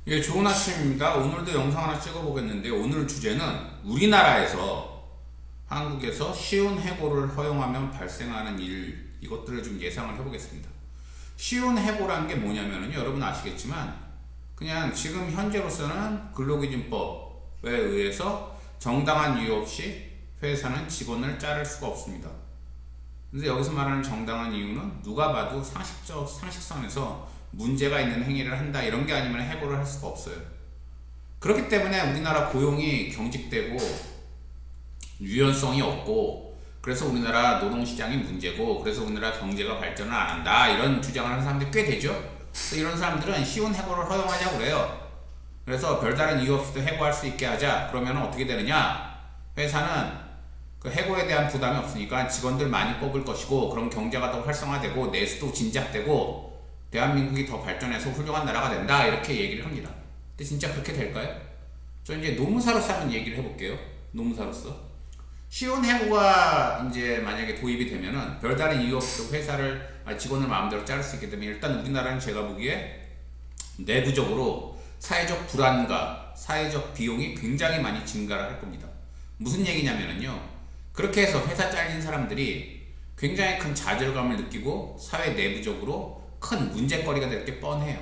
예, 좋은 아침입니다. 오늘도 영상 하나 찍어보겠는데 오늘 주제는 우리나라에서 한국에서 쉬운 해고를 허용하면 발생하는 일, 이것들을 좀 예상을 해보겠습니다. 쉬운 해고란 게 뭐냐면요, 여러분 아시겠지만 그냥 지금 현재로서는 근로기준법에 의해서 정당한 이유 없이 회사는 직원을 자를 수가 없습니다. 근데 여기서 말하는 정당한 이유는 누가 봐도 상식선에서 문제가 있는 행위를 한다 이런 게 아니면 해고를 할 수가 없어요. 그렇기 때문에 우리나라 고용이 경직되고 유연성이 없고, 그래서 우리나라 노동시장이 문제고, 그래서 우리나라 경제가 발전을 안 한다 이런 주장을 하는 사람들이 꽤 되죠. 그래서 이런 사람들은 쉬운 해고를 허용하자고 그래요. 그래서 별다른 이유 없이도 해고할 수 있게 하자. 그러면 어떻게 되느냐, 회사는 그 해고에 대한 부담이 없으니까 직원들 많이 뽑을 것이고, 그럼 경제가 더 활성화되고 내수도 진작되고 대한민국이 더 발전해서 훌륭한 나라가 된다 이렇게 얘기를 합니다. 근데 진짜 그렇게 될까요? 저 이제 노무사로서 한번 얘기를 해볼게요. 노무사로서 쉬운 해고가 이제 만약에 도입이 되면은 별다른 이유 없이 직원을 마음대로 자를 수 있기 때문에, 일단 우리나라는 제가 보기에 내부적으로 사회적 불안과 사회적 비용이 굉장히 많이 증가를 할 겁니다. 무슨 얘기냐면요, 그렇게 해서 회사 잘린 사람들이 굉장히 큰 좌절감을 느끼고 사회 내부적으로 큰 문제거리가 될 게 뻔해요.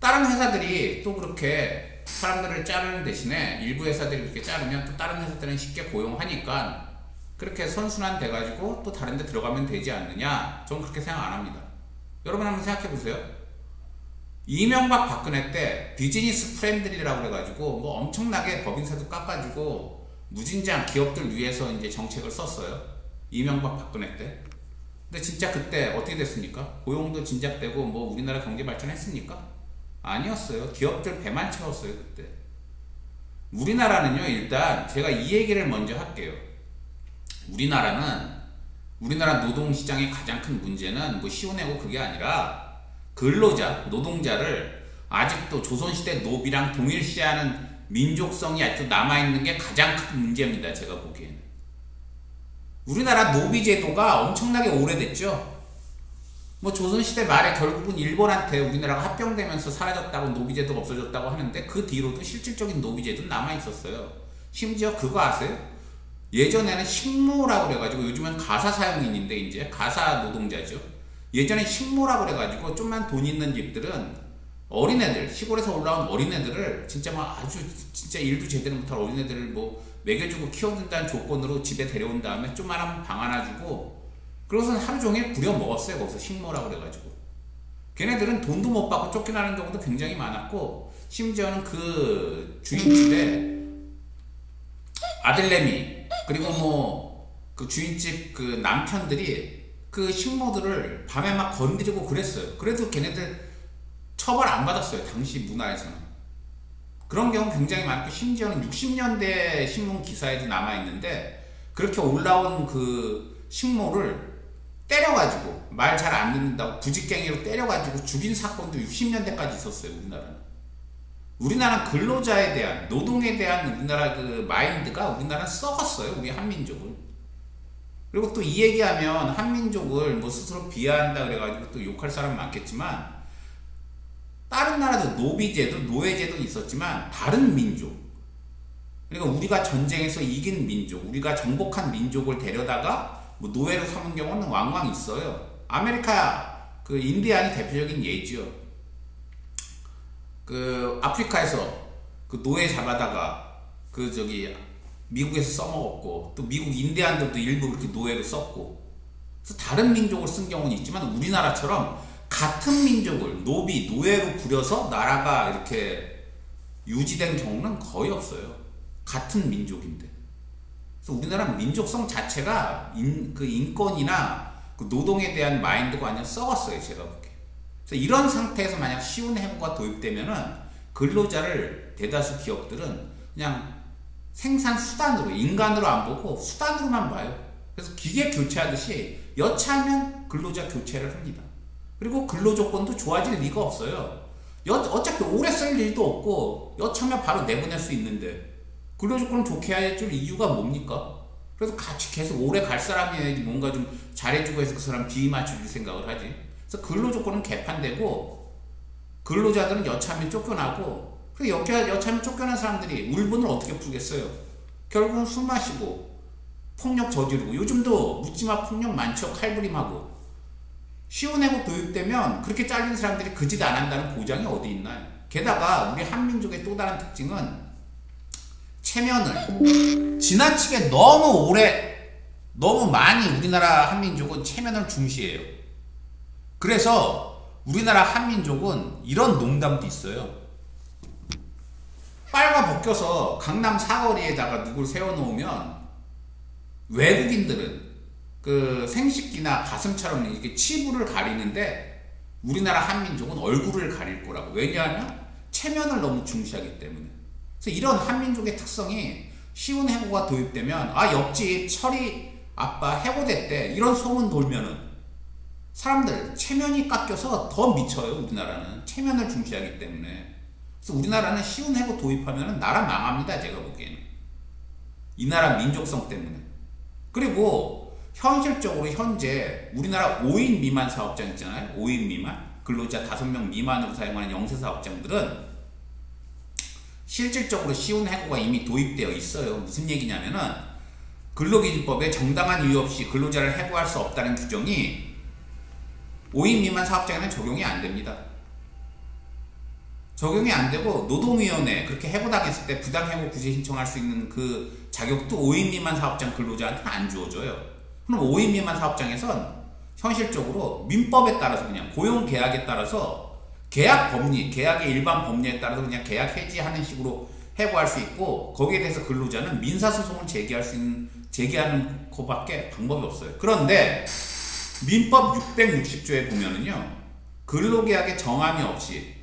다른 회사들이 또 그렇게 사람들을 자르는 대신에 일부 회사들이 그렇게 자르면 또 다른 회사들은 쉽게 고용하니까 그렇게 선순환 돼가지고 또 다른 데 들어가면 되지 않느냐, 저는 그렇게 생각 안 합니다. 여러분 한번 생각해 보세요. 이명박 박근혜 때 비즈니스 프렌들리라고 그래가지고 뭐 엄청나게 법인세도 깎아주고 무진장 기업들 위해서 이제 정책을 썼어요. 이명박 박근혜 때. 근데 진짜 그때 어떻게 됐습니까? 고용도 진작되고 뭐 우리나라 경제 발전했습니까? 아니었어요. 기업들 배만 채웠어요 그때. 우리나라는요, 일단 제가 이 얘기를 먼저 할게요. 우리나라 노동시장의 가장 큰 문제는 뭐 쉬운 해고 그게 아니라 노동자를 아직도 조선시대 노비랑 동일시하는 민족성이 아직도 남아있는 게 가장 큰 문제입니다. 제가 보기에는. 우리나라 노비제도가 엄청나게 오래됐죠. 뭐 조선시대 말에 결국은 일본한테 우리나라가 합병되면서 사라졌다고, 노비제도가 없어졌다고 하는데 그 뒤로도 실질적인 노비제도는 남아있었어요. 심지어 그거 아세요? 예전에는 식모라고 그래가지고, 요즘은 가사 사용인인데 이제 가사 노동자죠. 예전에 식모라고 그래가지고 좀만 돈 있는 집들은 어린애들, 시골에서 올라온 어린애들을 진짜 막 아주 진짜 일도 제대로 못할 어린애들을 뭐 먹여주고 키워준다는 조건으로 집에 데려온 다음에 좀만한 방 하나 주고, 그러고서 하루 종일 부려먹었어요. 거기서 식모라고 그래가지고. 걔네들은 돈도 못 받고 쫓겨나는 경우도 굉장히 많았고, 심지어는 그 주인집에 아들내미, 그리고 뭐 그 주인집 그 남편들이 그 식모들을 밤에 막 건드리고 그랬어요. 그래도 걔네들 처벌 안 받았어요. 당시 문화에서는. 그런 경우 굉장히 많고, 심지어는 60년대 신문 기사에도 남아있는데 그렇게 올라온 그 식모를 때려가지고, 말 잘 안 듣는다고 부직갱이로 때려가지고 죽인 사건도 60년대까지 있었어요. 우리나라는 근로자에 대한, 노동에 대한 우리나라 그 마인드가, 우리나라는 썩었어요. 우리 한민족은. 그리고 또 이 얘기하면 한민족을 뭐 스스로 비하한다 그래가지고 또 욕할 사람 많겠지만, 다른 나라도 노비제도, 노예제도 있었지만 다른 민족, 그러니까 우리가 전쟁에서 이긴 민족, 우리가 정복한 민족을 데려다가 뭐 노예로 삼은 경우는 왕왕 있어요. 아메리카 그 인디안이 대표적인 예죠. 그 아프리카에서 그 노예 잡아다가 그 저기 미국에서 써먹었고, 또 미국 인디안들도 일부 그렇게 노예로 썼고, 그래서 다른 민족을 쓴 경우는 있지만 우리나라처럼 같은 민족을 노예로 부려서 나라가 이렇게 유지된 경우는 거의 없어요. 같은 민족인데. 그래서 우리나라는 민족성 자체가 그 인권이나 그 노동에 대한 마인드가 완전 썩었어요. 제가 보기에. 그래서 이런 상태에서 만약 쉬운 해고가 도입되면은 근로자를 대다수 기업들은 그냥 생산 수단으로, 인간으로 안 보고 수단으로만 봐요. 그래서 기계 교체하듯이 여차하면 근로자 교체를 합니다. 그리고 근로조건도 좋아질 리가 없어요. 어차피 오래 쓸 일도 없고 여차하면 바로 내보낼 수 있는데 근로조건을 좋게 해줄 이유가 뭡니까? 그래서 같이 계속 오래 갈 사람이 뭔가 좀 잘해주고 해서 그 사람 비위 맞춰줄 생각을 하지. 그래서 근로조건은 개판되고, 근로자들은 여차하면 쫓겨나고, 그 여차하면 쫓겨난 사람들이 울분을 어떻게 풀겠어요? 결국은 술 마시고 폭력 저지르고, 요즘도 묻지마 폭력 많죠. 칼부림하고. 시운해고 도입되면 그렇게 잘린 사람들이 그 짓 안 한다는 보장이 어디 있나요? 게다가 우리 한민족의 또 다른 특징은 체면을 지나치게 너무 오래, 너무 많이 우리나라 한민족은 체면을 중시해요. 그래서 우리나라 한민족은 이런 농담도 있어요. 빨가 벗겨서 강남 사거리에다가 누굴 세워놓으면 외국인들은 그 생식기나 가슴처럼 이렇게 치부를 가리는데 우리나라 한민족은 얼굴을 가릴 거라고. 왜냐하면 체면을 너무 중시하기 때문에. 그래서 이런 한민족의 특성이 시운해고가 도입되면, 아, 옆집 철이 아빠 해고됐대, 이런 소문 돌면은 사람들 체면이 깎여서 더 미쳐요. 우리나라는 체면을 중시하기 때문에. 그래서 우리나라는 시운해고 도입하면 나라 망합니다. 제가 보기에는 이 나라 민족성 때문에. 그리고 현실적으로 현재 우리나라 5인 미만 사업장 있잖아요. 5인 미만, 근로자 5명 미만으로 사용하는 영세사업장들은 실질적으로 시운해고가 이미 도입되어 있어요. 무슨 얘기냐면은 근로기준법에 정당한 이유 없이 근로자를 해고할 수 없다는 규정이 5인 미만 사업장에는 적용이 안 됩니다. 적용이 안 되고, 노동위원회 그렇게 해고당했을 때 부당해고 구제 신청할 수 있는 그 자격도 5인 미만 사업장 근로자한테는 안 주어져요. 그럼 5인 미만 사업장에선 현실적으로 민법에 따라서, 그냥 고용계약에 따라서 계약 법리, 계약의 일반 법리에 따라서 그냥 계약 해지하는 식으로 해고할 수 있고, 거기에 대해서 근로자는 민사소송을 제기하는 것밖에 방법이 없어요. 그런데 민법 660조에 보면은요, 근로계약의 정함이 없이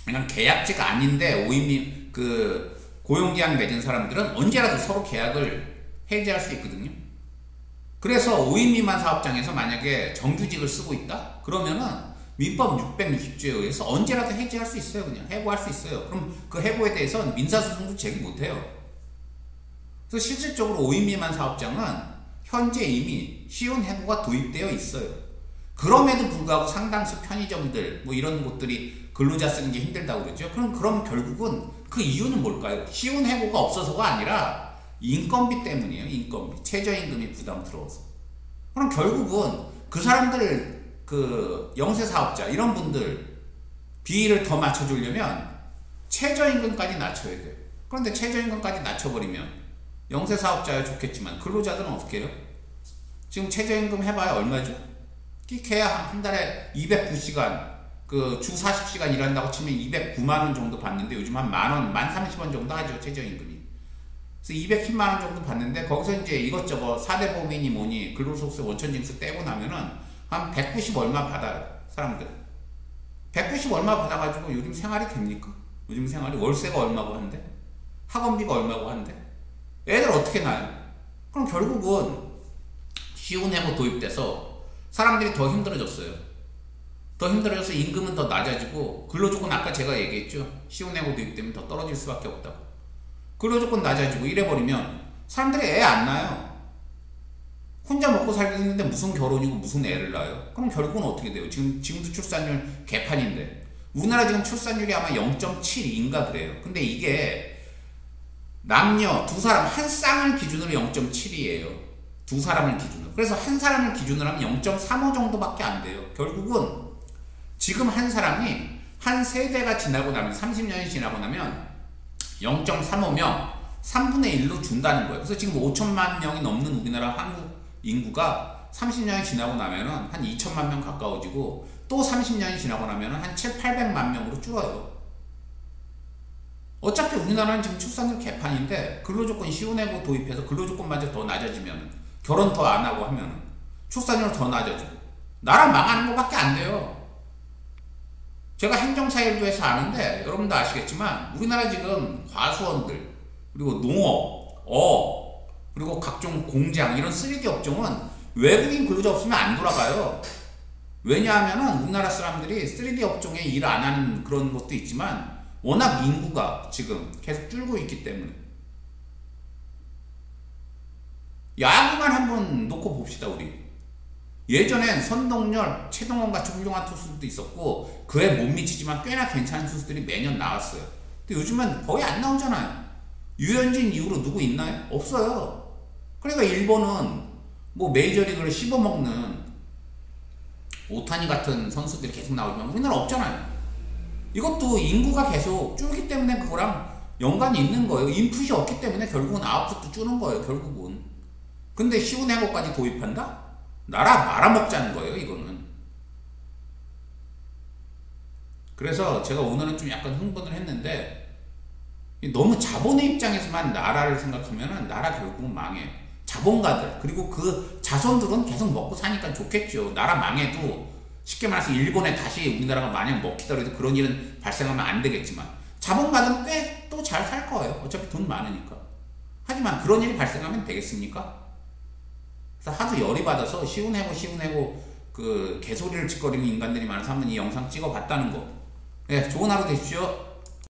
그냥 계약제가 아닌데 5인 고용계약 맺은 사람들은 언제라도 서로 계약을 해지할 수 있거든요. 그래서 5인 미만 사업장에서 만약에 정규직을 쓰고 있다? 그러면은 민법 660조에 의해서 언제라도 해지할 수 있어요. 그냥 해고할 수 있어요. 그럼 그 해고에 대해서는 민사소송도 제기 못해요. 그래서 실질적으로 5인 미만 사업장은 현재 이미 시운해고가 도입되어 있어요. 그럼에도 불구하고 상당수 편의점들 뭐 이런 곳들이 근로자 쓰는 게 힘들다고 그러죠. 그럼 결국은 그 이유는 뭘까요? 시운해고가 없어서가 아니라 인건비 때문이에요. 인건비, 최저임금이 부담스러워서. 그럼 결국은 그 사람들, 그 영세사업자 이런 분들 비위를 더 맞춰주려면 최저임금까지 낮춰야 돼요. 그런데 최저임금까지 낮춰버리면 영세사업자야 좋겠지만 근로자들은 어떻게 해요? 지금 최저임금 해봐야 얼마죠? 걔야 한 달에 209시간, 그 주 40시간 일한다고 치면 209만원 정도 받는데, 요즘 한 만원, 1030원 정도 하죠, 최저임금이. 그래서 210만원 정도 받는데, 거기서 이제 이것저것 4대 보험이니 뭐니 근로소득세 원천징수 떼고 나면은 한 190 얼마 받아요, 사람들. 190 얼마 받아가지고 요즘 생활이 됩니까? 요즘 생활이 월세가 얼마고 한데, 학원비가 얼마고 한데, 애들 어떻게 나요? 그럼 결국은 시운해고 도입돼서 사람들이 더 힘들어졌어요. 더 힘들어져서 임금은 더 낮아지고, 근로조건 아까 제가 얘기했죠. 시운해고 도입되면 더 떨어질 수밖에 없다고. 근로조건 낮아지고 이래버리면 사람들이 애 안 낳아요. 혼자 먹고 살겠는데 무슨 결혼이고 무슨 애를 낳아요? 그럼 결국은 어떻게 돼요? 지금도 출산율 개판인데, 우리나라 지금 출산율이 아마 0.72인가 그래요. 근데 이게 남녀 두 사람 한 쌍을 기준으로 0.7이에요. 두 사람을 기준으로. 그래서 한 사람을 기준으로 하면 0.35 정도밖에 안 돼요. 결국은 지금 한 사람이 한 세대가 지나고 나면, 30년이 지나고 나면 0.35명, 3분의 1로 준다는 거예요. 그래서 지금 5천만 명이 넘는 우리나라 한국 인구가 30년이 지나고 나면은 한 2천만 명 가까워지고, 또 30년이 지나고 나면은 한 800만 명으로 줄어요. 어차피 우리나라는 지금 출산율 개판인데, 근로조건 시운해고 도입해서 근로조건마저 더 낮아지면, 결혼 더 안 하고 하면 출산율 더 낮아지고 나라 망하는 것밖에 안 돼요. 제가 행정사일도 해서 아는데, 여러분도 아시겠지만 우리나라 지금 과수원들, 그리고 농업, 그리고 각종 공장, 이런 3D 업종은 외국인 근로자 없으면 안 돌아가요. 왜냐하면 우리나라 사람들이 3D 업종에 일 안 하는 그런 것도 있지만, 워낙 인구가 지금 계속 줄고 있기 때문에. 야구만 한번 놓고 봅시다. 우리 예전엔 선동열, 최동원 같이 훌륭한 투수들도 있었고 그에 못 미치지만 꽤나 괜찮은 투수들이 매년 나왔어요. 근데 요즘은 거의 안 나오잖아요. 유현진 이후로 누구 있나요? 없어요. 그러니까 일본은 뭐 메이저리그를 씹어먹는 오타니 같은 선수들이 계속 나오지만 우리나라 없잖아요. 이것도 인구가 계속 줄기 때문에 그거랑 연관이 있는 거예요. 인풋이 없기 때문에 결국은 아웃풋도 줄는 거예요. 결국은. 근데 쉬운 해고까지 도입한다? 나라 말아먹자는 거예요. 이거는. 그래서 제가 오늘은 좀 약간 흥분을 했는데 너무 자본의 입장에서만 나라를 생각하면 나라 결국은 망해요. 자본가들 그리고 그 자손들은 계속 먹고 사니까 좋겠죠. 나라 망해도 쉽게 말해서 일본에 다시 우리나라가 만약 먹히더라도 그런 일은 발생하면 안 되겠지만 자본가들은 꽤 또 잘 살 거예요. 어차피 돈 많으니까. 하지만 그런 일이 발생하면 되겠습니까? 그래서 하도 열이 받아서 쉬운 해고 그 개소리를 짓거리는 인간들이 많아서 한번 이 영상 찍어봤다는 거. 네, 좋은 하루 되십시오.